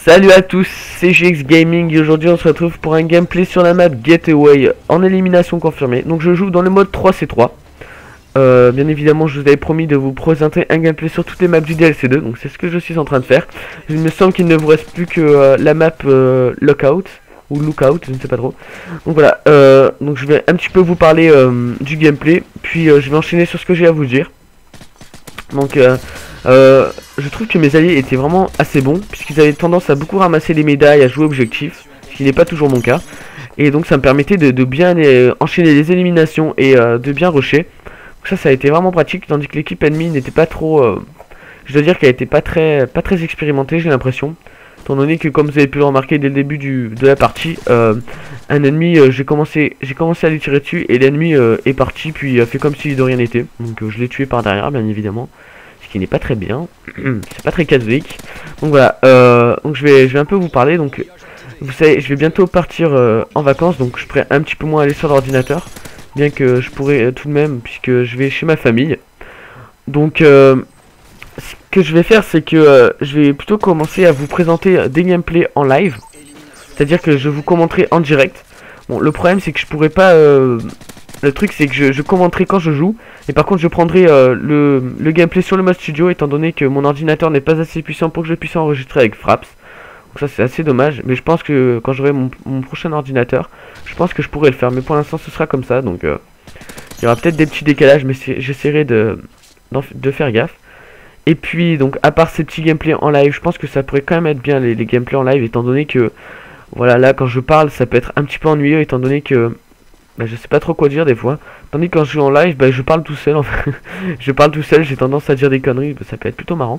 Salut à tous, c'est GX Gaming et aujourd'hui on se retrouve pour un gameplay sur la map Getaway en élimination confirmée. Donc je joue dans le mode 3C3. Bien évidemment je vous avais promis de vous présenter un gameplay sur toutes les maps du DLC 2, donc c'est ce que je suis en train de faire. Il me semble qu'il ne vous reste plus que la map Lookout ou Lookout, je ne sais pas trop. Donc voilà, donc je vais un petit peu vous parler du gameplay, puis je vais enchaîner sur ce que j'ai à vous dire. Donc je trouve que mes alliés étaient vraiment assez bons, puisqu'ils avaient tendance à beaucoup ramasser les médailles, à jouer objectif, ce qui n'est pas toujours mon cas. Et donc ça me permettait de bien enchaîner les éliminations et de bien rusher. Donc ça a été vraiment pratique, tandis que l'équipe ennemie n'était pas trop... je dois dire qu'elle était pas très expérimentée, j'ai l'impression. Étant donné que, comme vous avez pu le remarquer dès le début de la partie, un ennemi, j'ai commencé à lui tirer dessus, et l'ennemi est parti, puis a fait comme si de rien n'était. Donc je l'ai tué par derrière, bien évidemment. Qui n'est pas très bien, c'est pas très catholique. Donc voilà, donc je vais un peu vous parler. Donc vous savez, je vais bientôt partir en vacances, donc je pourrais un petit peu moins aller sur l'ordinateur, bien que je pourrais tout de même, puisque je vais chez ma famille. Donc ce que je vais faire, c'est que je vais plutôt commencer à vous présenter des gameplays en live, c'est à dire que je vous commenterai en direct. Bon, le problème c'est que je pourrais pas le truc c'est que je commenterai quand je joue, et par contre je prendrai le gameplay sur le mode studio, étant donné que mon ordinateur n'est pas assez puissant pour que je puisse enregistrer avec Fraps. Donc ça c'est assez dommage, mais je pense que quand j'aurai mon prochain ordinateur, je pense que je pourrai le faire, mais pour l'instant ce sera comme ça. Donc il y aura peut-être des petits décalages, mais j'essaierai de faire gaffe. Et puis donc à part ces petits gameplays en live, je pense que ça pourrait quand même être bien les gameplays en live, étant donné que voilà, là quand je parle ça peut être un petit peu ennuyeux, étant donné que je sais pas trop quoi dire des fois. Tandis que quand je joue en live, je parle tout seul en fait. Je parle tout seul, j'ai tendance à dire des conneries, ça peut être plutôt marrant.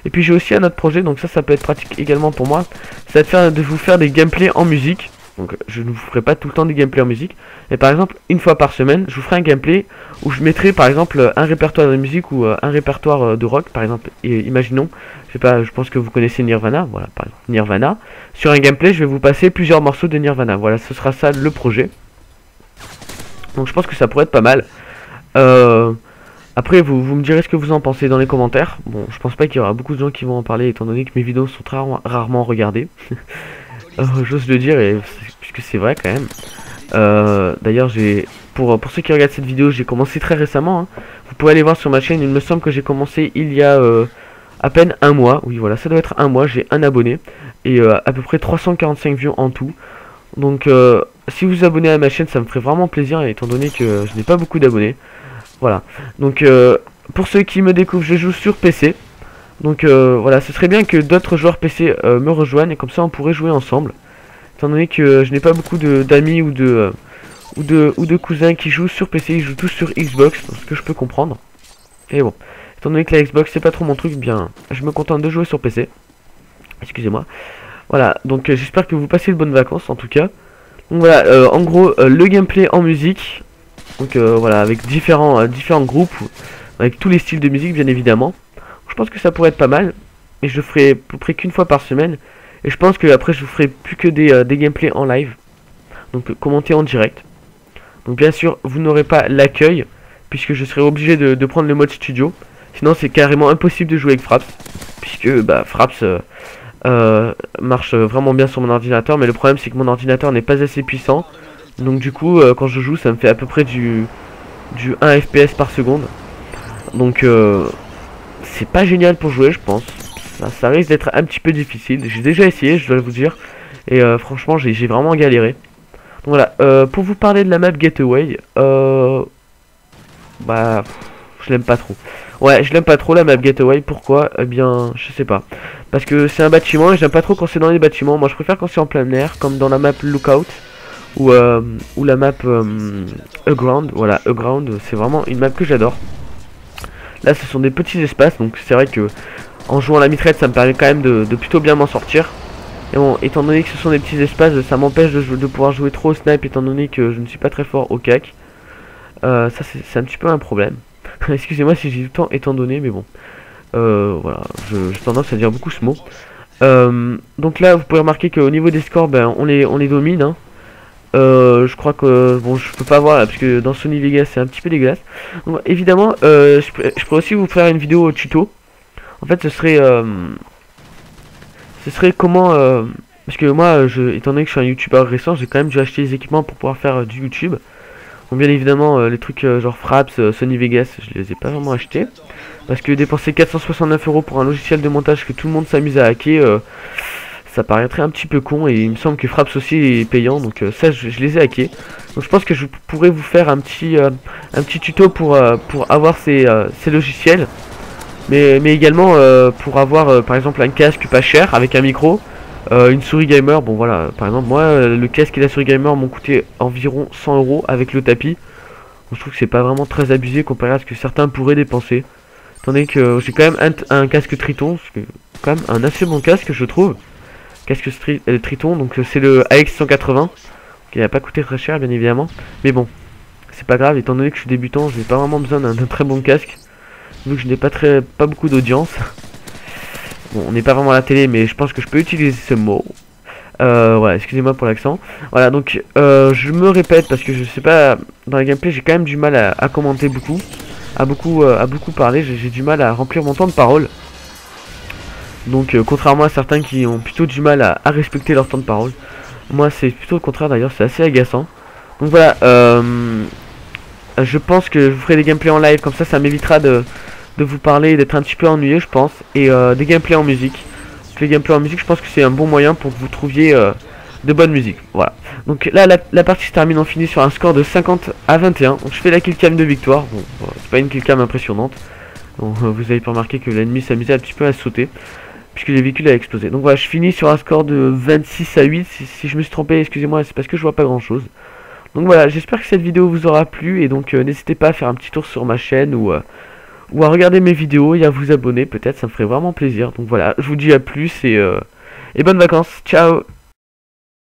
Et puis j'ai aussi un autre projet, donc ça peut être pratique également pour moi. Ça va être de vous faire des gameplays en musique. Donc je ne vous ferai pas tout le temps des gameplays en musique. Et par exemple, une fois par semaine, je vous ferai un gameplay où je mettrai par exemple un répertoire de musique ou un répertoire de rock. Par exemple, et imaginons, je sais pas, je pense que vous connaissez Nirvana, voilà, par exemple, Nirvana. Sur un gameplay, je vais vous passer plusieurs morceaux de Nirvana. Voilà, ce sera ça le projet. Donc je pense que ça pourrait être pas mal. Après vous me direz ce que vous en pensez dans les commentaires. Bon, je pense pas qu'il y aura beaucoup de gens qui vont en parler, étant donné que mes vidéos sont très rarement regardées. J'ose le dire, puisque c'est vrai quand même. D'ailleurs pour ceux qui regardent cette vidéo, j'ai commencé très récemment, hein. Vous pouvez aller voir sur ma chaîne, il me semble que j'ai commencé il y a à peine un mois. Oui voilà, ça doit être un mois, j'ai un abonné. Et à peu près 345 vues en tout. Donc si vous vous abonnez à ma chaîne, ça me ferait vraiment plaisir, étant donné que je n'ai pas beaucoup d'abonnés. Voilà, donc pour ceux qui me découvrent, je joue sur PC. Donc voilà, ce serait bien que d'autres joueurs PC me rejoignent, et comme ça on pourrait jouer ensemble. Étant donné que je n'ai pas beaucoup d'amis ou de cousins qui jouent sur PC, ils jouent tous sur Xbox, ce que je peux comprendre. Et bon, étant donné que la Xbox c'est pas trop mon truc, bien je me contente de jouer sur PC. Excusez-moi. Voilà, donc j'espère que vous passez de bonnes vacances en tout cas. Donc voilà, en gros, le gameplay en musique. Donc voilà, avec différents groupes, avec tous les styles de musique bien évidemment. Je pense que ça pourrait être pas mal. Et je le ferai à peu près qu'une fois par semaine. Et je pense que après je vous ferai plus que des gameplays en live. Donc commenter en direct. Donc bien sûr, vous n'aurez pas l'accueil, puisque je serai obligé de prendre le mode studio. Sinon c'est carrément impossible de jouer avec Fraps, puisque Fraps... marche vraiment bien sur mon ordinateur, mais le problème c'est que mon ordinateur n'est pas assez puissant, donc du coup quand je joue ça me fait à peu près du 1 fps par seconde, donc c'est pas génial pour jouer, je pense. Ça risque d'être un petit peu difficile. J'ai déjà essayé, je dois vous dire, et franchement j'ai vraiment galéré. Donc voilà, pour vous parler de la map Getaway, je l'aime pas trop. Ouais, je l'aime pas trop la map Getaway. Pourquoi? Eh bien, je sais pas. Parce que c'est un bâtiment et j'aime pas trop quand c'est dans les bâtiments. Moi, je préfère quand c'est en plein air, comme dans la map Lookout ou la map Aground. Voilà, Aground, c'est vraiment une map que j'adore. Là, ce sont des petits espaces, donc c'est vrai que en jouant à la mitraille, ça me permet quand même de plutôt bien m'en sortir. Et bon, étant donné que ce sont des petits espaces, ça m'empêche de pouvoir jouer trop au snipe, étant donné que je ne suis pas très fort au cac. Ça c'est un petit peu un problème. Excusez-moi si j'ai du temps étant donné, mais bon. Voilà, j'ai tendance à dire beaucoup ce mot. Donc là, vous pouvez remarquer qu'au niveau des scores, ben, on les domine. Hein. Je crois que bon, je peux pas voir là parce que dans Sony Vegas c'est un petit peu dégueulasse. Donc, évidemment, je pourrais aussi vous faire une vidéo tuto. En fait, ce serait comment parce que moi, étant donné que je suis un youtubeur récent, j'ai quand même dû acheter des équipements pour pouvoir faire du YouTube. Donc bien évidemment, les trucs genre Fraps, Sony Vegas, je les ai pas vraiment achetés. Parce que dépenser 469 € pour un logiciel de montage que tout le monde s'amuse à hacker, ça paraîtrait un petit peu con. Et il me semble que Fraps aussi est payant, donc ça je les ai hackés. Donc je pense que je pourrais vous faire un petit tuto pour avoir ces logiciels. Mais également pour avoir par exemple un casque pas cher avec un micro. Une souris gamer, bon voilà, par exemple moi le casque et la souris gamer m'ont coûté environ 100 € avec le tapis. Donc, je trouve que c'est pas vraiment très abusé comparé à ce que certains pourraient dépenser. Tandis que j'ai quand même un casque Triton, c'est quand même un assez bon casque je trouve. Casque Triton, donc c'est le AX180, qui n'a pas coûté très cher bien évidemment. Mais bon, c'est pas grave, étant donné que je suis débutant, j'ai pas vraiment besoin d'un très bon casque. Vu que je n'ai pas beaucoup d'audience. Bon, on n'est pas vraiment à la télé, mais je pense que je peux utiliser ce mot. Voilà, excusez-moi pour l'accent. Voilà, donc je me répète parce que je sais pas, dans les gameplay, j'ai quand même du mal à commenter beaucoup, à beaucoup parler. J'ai du mal à remplir mon temps de parole. Donc, contrairement à certains qui ont plutôt du mal à respecter leur temps de parole, moi c'est plutôt le contraire d'ailleurs, c'est assez agaçant. Donc voilà, je pense que je vous ferai des gameplays en live, comme ça m'évitera de vous parler et d'être un petit peu ennuyé je pense. Et des gameplays en musique. Les gameplays en musique, je pense que c'est un bon moyen pour que vous trouviez de bonne musique. Voilà. Donc là la partie se termine, on finit sur un score de 50 à 21. Donc je fais la killcam de victoire. Bon, c'est pas une killcam impressionnante. Donc vous avez pas remarqué que l'ennemi s'amusait un petit peu à sauter, puisque les véhicules a explosé. Donc voilà, je finis sur un score de 26 à 8. Si je me suis trompé, excusez-moi, c'est parce que je vois pas grand chose. Donc voilà, j'espère que cette vidéo vous aura plu. Et donc n'hésitez pas à faire un petit tour sur ma chaîne ou à regarder mes vidéos et à vous abonner peut-être, ça me ferait vraiment plaisir. Donc voilà, je vous dis à plus et bonnes vacances, ciao.